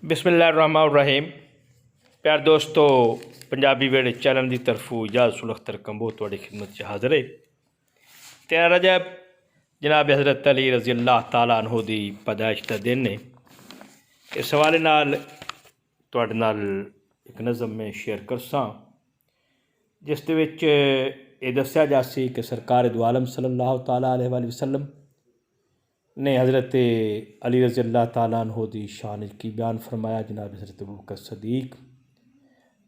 बिस्मिल्लाहिर्रहमानिर्रहीम। प्यार दोस्तों, पंजाबी वेड़े चैनल की तरफों ए'जाज रसूल अख्तर कमबोह तुहाडी खिदमत च हाज़िर है। 13 रजब जनाब हज़रत अली रज़ी अल्लाह ताला अन्हु दी पैदाइश का दिन है। इस हवाले नाल तुहाडे नाल एक नज़म में शेयर करसां जिस दे विच ये दस्सिया जासी कि सरकार दो आलम सल्लल्लाहु ताला अलैहि वसल्लम ने हज़रत अली रज़ी अल्लाह ताला अन्हु दी शान की बयान फरमाया। जनाब हज़रत अबू बकर सदीक,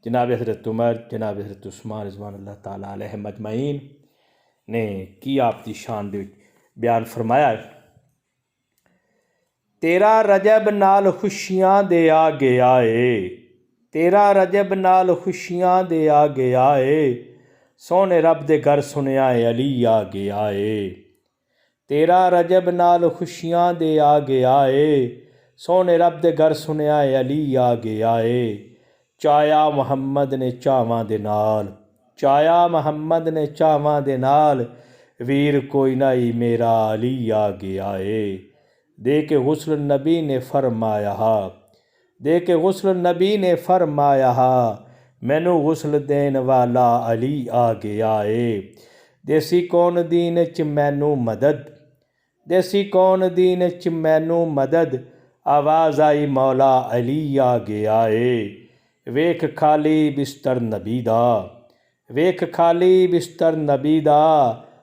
जनाब हज़रत उमर, जनाब हज़रत उस्मान रिज़वान अल्लाह ताला अलैहिम अजमईन ने की आप दी शान दे बयान फरमाया। 13 रजब नाल खुशियां दे आ गया है, 13 रजब नाल खुशियां दे आ गया है, सोने रब दे घर सुनिया है अली आ गया है। 13 रजब नाल खुशियां दे आ गया है, सोने रब दे घर सुनिया है अली आ गया है। चाया मुहम्मद ने चावां दे नाल, चाया मुहम्मद ने चावां दे नाल, वीर कोई नहीं मेरा अली आ गया है। दे के गुस्ल नबी ने फरमाया, दे के गुस्ल नबी ने फरमाया, मैनू गुस्ल देन वाला अली आ गया है। देसी कौन दीन च मैनू मदद, देसी कौन दीन च मैनू मदद, आवाज़ आई मौला अली आ गया है। वेख खाली बिस्तर नबी दा, वेख खाली बिस्तर नबी दा,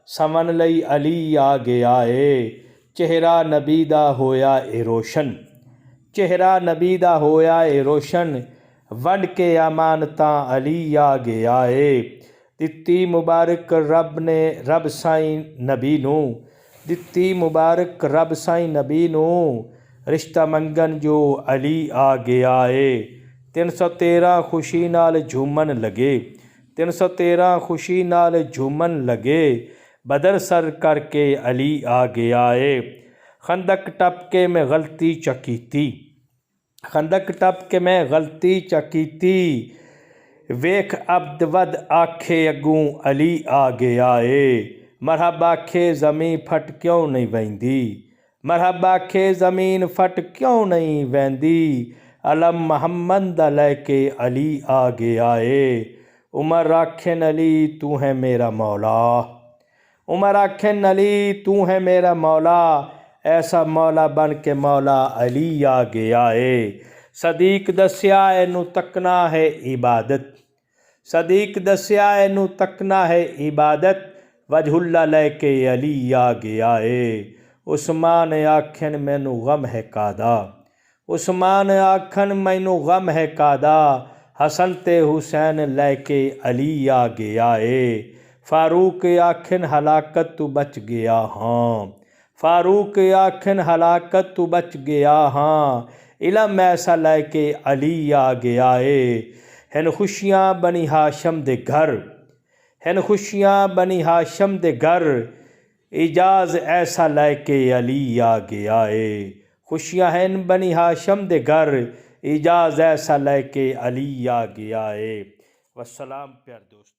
समन लई अली आ गया है। चेहरा नबी दा होया ए रोशन, चेहरा नबी दा होया ए रोशन, वंड के अमानतां अली आ गया है। दित्ती मुबारक रब ने रब साईं नबी नू, दित्ती मुबारक रब साईं नबी नू, रिश्ता मंगन जो अली आ गया है। 313 खुशी नाल झूमन लगे, 313 खुशी नाल झूमन लगे, बदर सर करके अली आ गया है। खंदक टप के मैं गलती चकीती, खंदक टप के मैं गलती चकीती, वेख अब्द वद आखे अगूं अली आ गया है। मरहब आखे ज़मीन फट क्यों नहीं वहंदी, मरहब आखे ज़मीन फट क्यों नहीं वहंदी, अलम मुहम्मद दा लैके अली आ गया है। उमर आखेन अली तू है मेरा मौला, उमर आखेन अली तू है मेरा मौला, ऐसा मौला बन के मौला अली आ गया है। सदीक दस्या एनू तकना है इबादत, सदीक दस्या एनू तकना है इबादत, वजहुल्ला लैके अली आ गया है। उस्मान आखन मैनू गम है कादा, उस्मान आखन मैनू गम है कादा, हसन ते हुसैन लैके अली आ गया है। फारूक आखन हलाकत तू बच गया हाँ, फारूक आखन हलाकत तू बच गया हाँ, इलम ऐसा लैके अली आ गया है। हन खुशियाँ बनी हाशम दे घर, हन खुशियाँ बनी हाशम दे घर, ए'जाज ऐसा लैके अली आ गया है। खुशियाँ हैं बनी हाशम दे घर, ए'जाज ऐसा लैके अली आ गया है। वस्सलाम प्यार दोस्त।